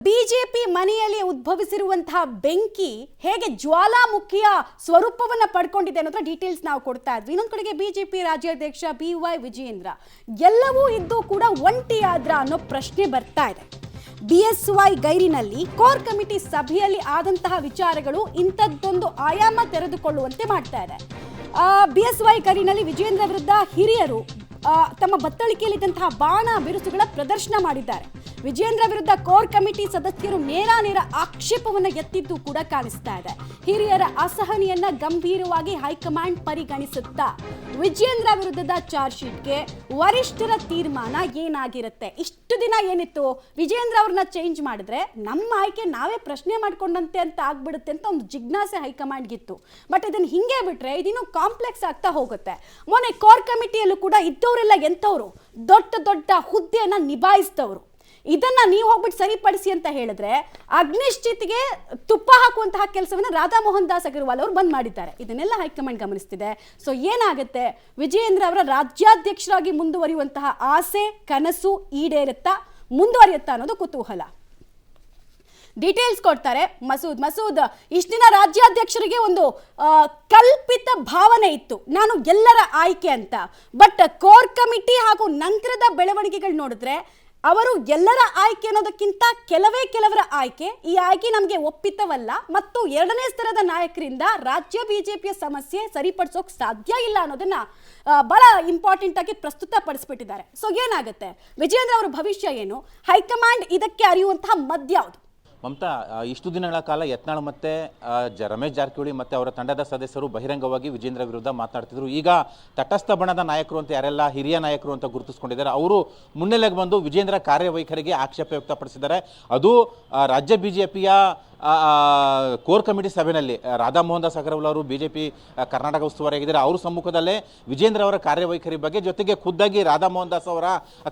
BJP ಮನೆಯಲ್ಲಿ ಉದ್ಭವಿಸಿರುವಂತಹ ಬೆಂಕಿ ಹೇಗೆ ಜ್ವಾಲಾಮುಖಿಯ ಸ್ವರೂಪವನ್ನು ಪಡ್ಕೊಂಡಿದೆ ಅನ್ನೋದ್ರ ಡೀಟೇಲ್ಸ್ ನಾವು ಕೊಡ್ತಾ ಇದ್ವಿ. ಇನ್ನೊಂದು ಕಡೆಗೆ ಬಿಜೆಪಿ ರಾಜ್ಯಾಧ್ಯಕ್ಷ BY ವಿಜಯೇಂದ್ರ ಎಲ್ಲವೂ ಇದ್ದು ಕೂಡ ಒಂಟಿಯಾದ್ರ ಅನ್ನೋ ಪ್ರಶ್ನೆ ಬರ್ತಾ ಇದೆ. BSY ಗೈರಿನಲ್ಲಿ ಕೋರ್ ಕಮಿಟಿ ಸಭೆಯಲ್ಲಿ ಆದಂತಹ ವಿಚಾರಗಳು ಇಂಥದ್ದೊಂದು ಆಯಾಮ ತೆರೆದುಕೊಳ್ಳುವಂತೆ ಮಾಡ್ತಾ ಇದೆ. BSY ಗೈರಿನಲ್ಲಿ ವಿಜಯೇಂದ್ರ ವಿರುದ್ಧ ಹಿರಿಯರು ತಮ್ಮ ಬತ್ತಳಿಕೆಯಲ್ಲಿದ್ದಂತಹ ಬಾಣ ಬಿರುಸುಗಳ ಪ್ರದರ್ಶನ ಮಾಡಿದ್ದಾರೆ. ವಿಜಯೇಂದ್ರ ವಿರುದ್ಧ ಕೋರ್ ಕಮಿಟಿ ಸದಸ್ಯರು ನೇರ ಆಕ್ಷೇಪವನ್ನು ಎತ್ತಿದ್ದು ಕೂಡ ಕಾಣಿಸ್ತಾ ಇದೆ. ಹಿರಿಯರ ಅಸಹನೆಯನ್ನ ಗಂಭೀರವಾಗಿ ಹೈಕಮಾಂಡ್ ಪರಿಗಣಿಸುತ್ತಾ ವಿಜಯೇಂದ್ರ ವಿರುದ್ಧದ ಚಾರ್ಜ್ ಶೀಟ್ಗೆ ವರಿಷ್ಠರ ತೀರ್ಮಾನ ಏನಾಗಿರುತ್ತೆ? ಇಷ್ಟು ದಿನ ಏನಿತ್ತು, ವಿಜಯೇಂದ್ರ ಅವ್ರನ್ನ ಚೇಂಜ್ ಮಾಡಿದ್ರೆ ನಮ್ಮ ಆಯ್ಕೆ ನಾವೇ ಪ್ರಶ್ನೆ ಮಾಡ್ಕೊಂಡಂತೆ ಅಂತ ಆಗ್ಬಿಡುತ್ತೆ ಅಂತ ಒಂದು ಜಿಜ್ಞಾಸೆ ಹೈಕಮಾಂಡ್ಗಿತ್ತು. ಬಟ್ ಇದನ್ನ ಹಿಂಗೆ ಬಿಟ್ರೆ ಇದಿನ್ನೂ ಕಾಂಪ್ಲೆಕ್ಸ್ ಆಗ್ತಾ ಹೋಗುತ್ತೆ. ಮೊನ್ನೆ ಕೋರ್ ಕಮಿಟಿಯಲ್ಲೂ ಕೂಡ ಇದ್ದವರೆಲ್ಲ ಎಂಥವ್ರು ದೊಡ್ಡ ದೊಡ್ಡ ಹುದ್ದೆಯನ್ನ ನಿಭಾಯಿಸಿದವರು. ಇದನ್ನ ನೀವು ಹೋಗ್ಬಿಟ್ಟು ಸರಿಪಡಿಸಿ ಅಂತ ಹೇಳಿದ್ರೆ ಅಗ್ನಿಶ್ಚಿತಿಗೆ ತುಪ್ಪ ಹಾಕುವಂತಹ ಕೆಲಸವನ್ನು ರಾಧಾ ಮೋಹನ್ ದಾಸ್ ಅಗರ್ವಾಲ್ ಅವರು ಬಂದ್ ಮಾಡಿದ್ದಾರೆ. ಇದನ್ನೆಲ್ಲ ಹೈಕಮಾಂಡ್ ಗಮನಿಸ್ತಿದೆ. ಸೊ ಏನಾಗುತ್ತೆ, ವಿಜಯೇಂದ್ರ ಅವರ ರಾಜ್ಯಾಧ್ಯಕ್ಷರಾಗಿ ಮುಂದುವರಿಯುವಂತಹ ಆಸೆ ಕನಸು ಈಡೇರುತ್ತಾ ಮುಂದುವರಿಯುತ್ತಾ ಅನ್ನೋದು ಕುತೂಹಲ. ಡೀಟೇಲ್ಸ್ ಕೊಡ್ತಾರೆ ಮಸೂದ್. ಇಷ್ಟು ದಿನ ರಾಜ್ಯಾಧ್ಯಕ್ಷರಿಗೆ ಒಂದು ಕಲ್ಪಿತ ಭಾವನೆ ಇತ್ತು, ನಾನು ಎಲ್ಲರ ಆಯ್ಕೆ ಅಂತ. ಬಟ್ ಕೋರ್ ಕಮಿಟಿ ಹಾಗೂ ನಂತರದ ಬೆಳವಣಿಗೆಗಳು ನೋಡಿದ್ರೆ ಅವರು ಎಲ್ಲರ ಆಯ್ಕೆ ಅನ್ನೋದಕ್ಕಿಂತ ಕೆಲವರ ಆಯ್ಕೆ, ಈ ಆಯ್ಕೆ ನಮಗೆ ಒಪ್ಪಿತವಲ್ಲ ಮತ್ತು ಎರಡನೇ ಸ್ತರದ ನಾಯಕರಿಂದ ರಾಜ್ಯ ಬಿಜೆಪಿಯ ಸಮಸ್ಯೆ ಸರಿಪಡಿಸೋಕೆ ಸಾಧ್ಯ ಇಲ್ಲ ಅನ್ನೋದನ್ನ ಬಹಳ ಇಂಪಾರ್ಟೆಂಟ್ ಆಗಿ ಪ್ರಸ್ತುತಪಡಿಸ್ಬಿಟ್ಟಿದ್ದಾರೆ. ಸೊ ಏನಾಗುತ್ತೆ, ವಿಜಯೇಂದ್ರ ಅವರ ಭವಿಷ್ಯ ಏನು, ಹೈಕಮಾಂಡ್ ಇದಕ್ಕೆ ಅರಿಯುವಂತಹ ಮದ್ಯಾವುದು? ಮಮತಾ, ಇಷ್ಟು ದಿನಗಳ ಕಾಲ ಯತ್ನಾಳ್ ಮತ್ತು ರಮೇಶ್ ಜಾರಕಿಹೊಳಿ ಮತ್ತು ಅವರ ತಂಡದ ಸದಸ್ಯರು ಬಹಿರಂಗವಾಗಿ ವಿಜಯೇಂದ್ರ ವಿರುದ್ಧ ಮಾತನಾಡ್ತಿದ್ರು. ಈಗ ತಟಸ್ಥ ಬಣದ ನಾಯಕರು ಅಂತ ಯಾರೆಲ್ಲ ಹಿರಿಯ ನಾಯಕರು ಅಂತ ಗುರುತಿಸ್ಕೊಂಡಿದ್ದಾರೆ ಅವರು ಮುನ್ನೆಲೆಗೆ ಬಂದು ವಿಜಯೇಂದ್ರ ಕಾರ್ಯವೈಖರಿಗೆ ಆಕ್ಷೇಪ ವ್ಯಕ್ತಪಡಿಸಿದ್ದಾರೆ. ಅದು ರಾಜ್ಯ ಬಿಜೆಪಿಯ ಕೋರ್ ಕಮಿಟಿ ಸಭೆಯಲ್ಲಿ ರಾಧಾ ಮೋಹನ್ ದಾಸ್ ಅಗರ್ವಾಲ್ ಅವರು ಬಿಜೆಪಿ ಕರ್ನಾಟಕ ಉಸ್ತುವಾರಿಯಾಗಿದ್ದಾರೆ. ಅವ್ರ ಸಮ್ಮುಖದಲ್ಲೇ ವಿಜಯೇಂದ್ರ ಅವರ ಕಾರ್ಯವೈಖರಿ ಬಗ್ಗೆ, ಜೊತೆಗೆ ಖುದ್ದಾಗಿ ರಾಧಾ ಮೋಹನ್ ದಾಸ್ ಅವರ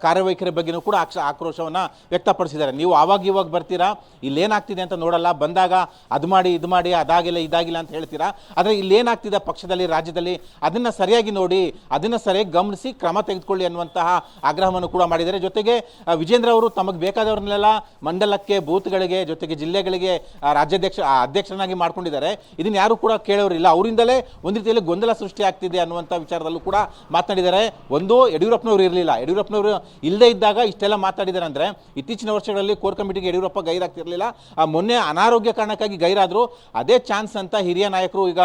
ಕಾರ್ಯವೈಖರಿ ಬಗ್ಗೆನೂ ಕೂಡ ಆಕ್ರೋಶವನ್ನು ವ್ಯಕ್ತಪಡಿಸಿದ್ದಾರೆ. ನೀವು ಇವಾಗ ಬರ್ತೀರಾ, ಇಲ್ಲೇನಾಗ್ತಿದೆ ಅಂತ ನೋಡಲ್ಲ, ಬಂದಾಗ ಅದು ಮಾಡಿ ಇದು ಮಾಡಿ ಅದಾಗಿಲ್ಲ ಇದಾಗಿಲ್ಲ ಅಂತ ಹೇಳ್ತೀರಾ. ಆದರೆ ಇಲ್ಲೇನಾಗ್ತಿದೆ ಪಕ್ಷದಲ್ಲಿ ರಾಜ್ಯದಲ್ಲಿ ಅದನ್ನು ಸರಿಯಾಗಿ ನೋಡಿ, ಅದನ್ನು ಸರಿಯಾಗಿ ಗಮನಿಸಿ ಕ್ರಮ ತೆಗೆದುಕೊಳ್ಳಿ ಅನ್ನುವಂತಹ ಆಗ್ರಹವನ್ನು ಕೂಡ ಮಾಡಿದ್ದಾರೆ. ಜೊತೆಗೆ ವಿಜಯೇಂದ್ರ ಅವರು ತಮಗೆ ಬೇಕಾದವ್ರನ್ನೆಲ್ಲ ಮಂಡಲಕ್ಕೆ, ಬೂತ್ಗಳಿಗೆ, ಜೊತೆಗೆ ಜಿಲ್ಲೆಗಳಿಗೆ ಅಧ್ಯಕ್ಷರನ್ನಾಗಿ ಮಾಡ್ಕೊಂಡಿದ್ದಾರೆ. ಇದನ್ನ ಯಾರು ಕೂಡ ಕೇಳೋರಿಲ್ಲ. ಅವರಿಂದಲೇ ಒಂದು ರೀತಿಯಲ್ಲಿ ಗೊಂದಲ ಸೃಷ್ಟಿ ಆಗ್ತಿದೆ ಅನ್ನುವಂಥ ವಿಚಾರದಲ್ಲೂ ಕೂಡ ಮಾತನಾಡಿದ್ದಾರೆ. ಒಂದು, ಯಡಿಯೂರಪ್ಪನವರು ಇರಲಿಲ್ಲ, ಯಡಿಯೂರಪ್ಪನವರು ಇಲ್ಲದೇ ಇದ್ದಾಗ ಇಷ್ಟೆಲ್ಲ ಮಾತಾಡಿದ್ದಾರೆ. ಅಂದರೆ ಇತ್ತೀಚಿನ ವರ್ಷಗಳಲ್ಲಿ ಕೋರ್ ಕಮಿಟಿಗೆ ಯಡಿಯೂರಪ್ಪ ಗೈರಾಗ್ತಿರಲಿಲ್ಲ, ಮೊನ್ನೆ ಅನಾರೋಗ್ಯ ಕಾರಣಕ್ಕಾಗಿ ಗೈರಾದ್ರು. ಅದೇ ಚಾನ್ಸ್ ಅಂತ ಹಿರಿಯ ನಾಯಕರು ಈಗ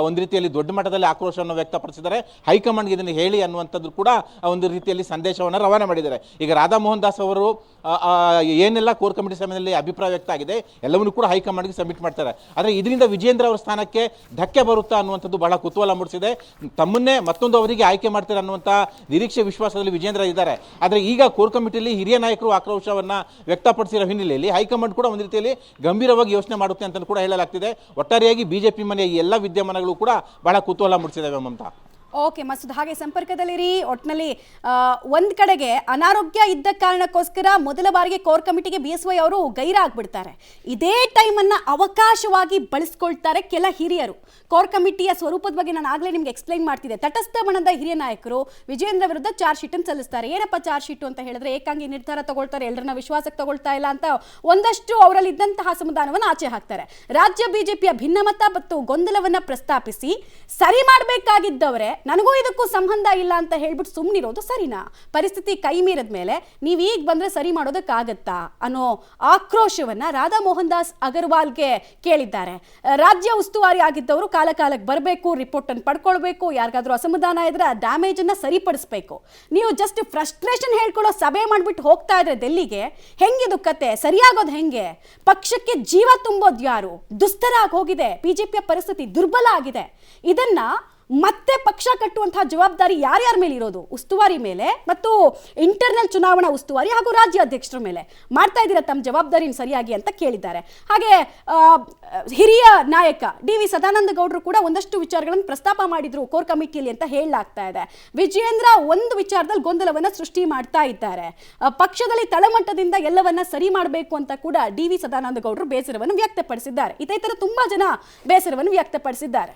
ಒಂದು ರೀತಿಯಲ್ಲಿ ದೊಡ್ಡ ಮಟ್ಟದಲ್ಲಿ ಆಕ್ರೋಶವನ್ನು ವ್ಯಕ್ತಪಡಿಸಿದ್ದಾರೆ. ಹೈಕಮಾಂಡ್ಗೆ ಇದನ್ನು ಹೇಳಿ ಅನ್ನುವಂಥದ್ದು ಕೂಡ ಒಂದು ರೀತಿಯಲ್ಲಿ ಸಂದೇಶವನ್ನು ರವಾನೆ ಮಾಡಿದ್ದಾರೆ. ಈಗ ರಾಧಾ ಮೋಹನ್ ದಾಸ್ ಅವರು ಏನೆಲ್ಲ ಕೋರ್ ಕಮಿಟಿ ಸಭೆಯಲ್ಲಿ ಅಭಿಪ್ರಾಯ ವ್ಯಕ್ತ ಆಗಿದೆ ಎಲ್ಲವನ್ನೂ ಕೂಡ ಹೈಕಮಾಂಡ್ಗೆ ಸಬ್ಮಿಟ್ ಮಾಡ್ತಾರೆ. ಆದರೆ ಇದರಿಂದ ವಿಜಯೇಂದ್ರ ಅವರ ಸ್ಥಾನಕ್ಕೆ ಧಕ್ಕೆ ಬರುತ್ತಾ ಅನ್ನುವಂಥದ್ದು ಬಹಳ ಕುತೂಹಲ ಮೂಡಿಸಿದೆ. ತಮ್ಮನ್ನೇ ಮತ್ತೊಂದು ಅವರಿಗೆ ಆಯ್ಕೆ ಮಾಡ್ತಾರೆ ಅನ್ನುವಂಥ ನಿರೀಕ್ಷೆ ವಿಶ್ವಾಸದಲ್ಲಿ ವಿಜಯೇಂದ್ರ ಇದ್ದಾರೆ. ಆದರೆ ಈಗ ಕೋರ್ ಕಮಿಟಿಯಲ್ಲಿ ಹಿರಿಯ ನಾಯಕರು ಆಕ್ರೋಶವನ್ನು ವ್ಯಕ್ತಪಡಿಸಿರೋ ಹಿನ್ನೆಲೆಯಲ್ಲಿ ಹೈಕಮಾಂಡ್ ಕೂಡ ಒಂದು ರೀತಿಯಲ್ಲಿ ಗಂಭೀರವಾಗಿ ಯೋಚನೆ ಮಾಡುತ್ತೆ ಅಂತ ಕೂಡ ಹೇಳಲಾಗ್ತಿದೆ. ಒಟ್ಟಾರೆಯಾಗಿ ಬಿಜೆಪಿ ಮನೆಯ ಈ ಎಲ್ಲ ವಿದ್ಯಮಾನಗಳು ಕೂಡ ಬಹಳ ಕುತೂಹಲ ಮೂಡಿಸಿದ್ದಾವೆ ಮಮತಾ. ಓಕೆ ಮಸೂದ್, ಹಾಗೆ ಸಂಪರ್ಕದಲ್ಲಿರಿ. ಒಟ್ಟಿನಲ್ಲಿ ಒಂದ್ ಕಡೆಗೆ ಅನಾರೋಗ್ಯ ಇದ್ದ ಕಾರಣಕ್ಕೋಸ್ಕರ ಮೊದಲ ಬಾರಿಗೆ ಕೋರ್ ಕಮಿಟಿಗೆ BSY ಅವರು ಗೈರಾಗ್ಬಿಡ್ತಾರೆ. ಇದೇ ಟೈಮನ್ನು ಅವಕಾಶವಾಗಿ ಬಳಸ್ಕೊಳ್ತಾರೆ ಕೆಲ ಹಿರಿಯರು. ಕೋರ್ ಕಮಿಟಿಯ ಸ್ವರೂಪದ ಬಗ್ಗೆ ನಾನು ಆಗಲೇ ನಿಮ್ಗೆ ಎಕ್ಸ್ಪ್ಲೈನ್ ಮಾಡ್ತಿದ್ದೆ. ತಟಸ್ಥ ಬಣದ ಹಿರಿಯ ನಾಯಕರು ವಿಜಯೇಂದ್ರ ವಿರುದ್ಧ ಚಾರ್ಜ್ ಶೀಟ್ ಅನ್ನು ಸಲ್ಲಿಸ್ತಾರೆ. ಏನಪ್ಪ ಚಾರ್ಜ್ ಶೀಟ್ ಅಂತ ಹೇಳಿದ್ರೆ ಏಕಾಂಗಿ ನಿರ್ಧಾರ ತಗೊಳ್ತಾರೆ, ಎಲ್ಲರನ್ನ ವಿಶ್ವಾಸಕ್ಕೆ ತಗೊಳ್ತಾ ಇಲ್ಲ ಅಂತ ಒಂದಷ್ಟು ಅವರಲ್ಲಿ ಇದ್ದಂತಹ ಅಸಮಾಧಾನವನ್ನು ಆಚೆ ಹಾಕ್ತಾರೆ. ರಾಜ್ಯ ಬಿಜೆಪಿಯ ಭಿನ್ನಮತ ಮತ್ತು ಗೊಂದಲವನ್ನ ಪ್ರಸ್ತಾಪಿಸಿ ಸರಿ ಮಾಡಬೇಕಾಗಿದ್ದವರೇ ನನಗೂ ಇದಕ್ಕೂ ಸಂಬಂಧ ಇಲ್ಲ ಅಂತ ಹೇಳ್ಬಿಟ್ಟು ಸುಮ್ಮನಿರೋದು ಸರಿನಾ? ಪರಿಸ್ಥಿತಿ ಕೈ ಮೀರಿದ ಮೇಲೆ ನೀವು ಈಗ ಬಂದ್ರೆ ಸರಿ ಮಾಡೋದಕ್ಕಾಗತ್ತಾ ಅನ್ನೋ ಆಕ್ರೋಶವನ್ನ ರಾಧಾ ಮೋಹನ್ ದಾಸ್ ಅಗರ್ವಾಲ್ಗೆ ಕೇಳಿದ್ದಾರೆ. ರಾಜ್ಯ ಉಸ್ತುವಾರಿ ಆಗಿದ್ದವರು ಕಾಲಕ್ಕೆ ಬರಬೇಕು, ರಿಪೋರ್ಟ್ ಅನ್ನು ಪಡ್ಕೊಳ್ಬೇಕು, ಯಾರಿಗಾದ್ರೂ ಅಸಮಾಧಾನ ಇದ್ರೆ ಆ ಡ್ಯಾಮೇಜ್ ಅನ್ನ ಸರಿಪಡಿಸಬೇಕು. ನೀವು ಜಸ್ಟ್ ಫ್ರಸ್ಟ್ರೇಷನ್ ಹೇಳ್ಕೊಳ್ಳೋ ಸಭೆ ಮಾಡ್ಬಿಟ್ಟು ಹೋಗ್ತಾ ಇದ್ರೆ ಡೆಲ್ಲಿಗೆ, ಹೆಂಗಿದು ಕತೆ? ಸರಿಯಾಗೋದು ಹೆಂಗೆ? ಪಕ್ಷಕ್ಕೆ ಜೀವ ತುಂಬೋದು ಯಾರು? ದುಸ್ತರ ಆಗಿ ಹೋಗಿದೆ, ಬಿಜೆಪಿಯ ಪರಿಸ್ಥಿತಿ ದುರ್ಬಲ ಆಗಿದೆ. ಇದನ್ನ ಮತ್ತೆ ಪಕ್ಷ ಕಟ್ಟುವಂತಹ ಜವಾಬ್ದಾರಿ ಯಾರ್ಯಾರ ಮೇಲೆ ಇರೋದು? ಉಸ್ತುವಾರಿ ಮೇಲೆ ಮತ್ತು ಇಂಟರ್ನಲ್ ಚುನಾವಣಾ ಉಸ್ತುವಾರಿ ಹಾಗೂ ರಾಜ್ಯಾಧ್ಯಕ್ಷರ ಮೇಲೆ. ಮಾಡ್ತಾ ಇದ್ದೀರಾ ತಮ್ಮ ಜವಾಬ್ದಾರಿನ ಸರಿಯಾಗಿ ಅಂತ ಕೇಳಿದ್ದಾರೆ. ಹಾಗೆ ಹಿರಿಯ ನಾಯಕ DV ಸದಾನಂದ ಗೌಡರು ಕೂಡ ಒಂದಷ್ಟು ವಿಚಾರಗಳನ್ನು ಪ್ರಸ್ತಾಪ ಮಾಡಿದ್ರು ಕೋರ್ ಕಮಿಟಿಯಲ್ಲಿ ಅಂತ ಹೇಳಲಾಗ್ತಾ ಇದೆ. ವಿಜಯೇಂದ್ರ ಒಂದು ವಿಚಾರದಲ್ಲಿ ಗೊಂದಲವನ್ನ ಸೃಷ್ಟಿ ಮಾಡ್ತಾ ಇದ್ದಾರೆ. ಪಕ್ಷದಲ್ಲಿ ತಳಮಟ್ಟದಿಂದ ಎಲ್ಲವನ್ನ ಸರಿ ಮಾಡಬೇಕು ಅಂತ ಕೂಡ DV ಸದಾನಂದ ಗೌಡರು ಬೇಸರವನ್ನು ವ್ಯಕ್ತಪಡಿಸಿದ್ದಾರೆ. ಇತರ ತುಂಬಾ ಜನ ಬೇಸರವನ್ನು ವ್ಯಕ್ತಪಡಿಸಿದ್ದಾರೆ.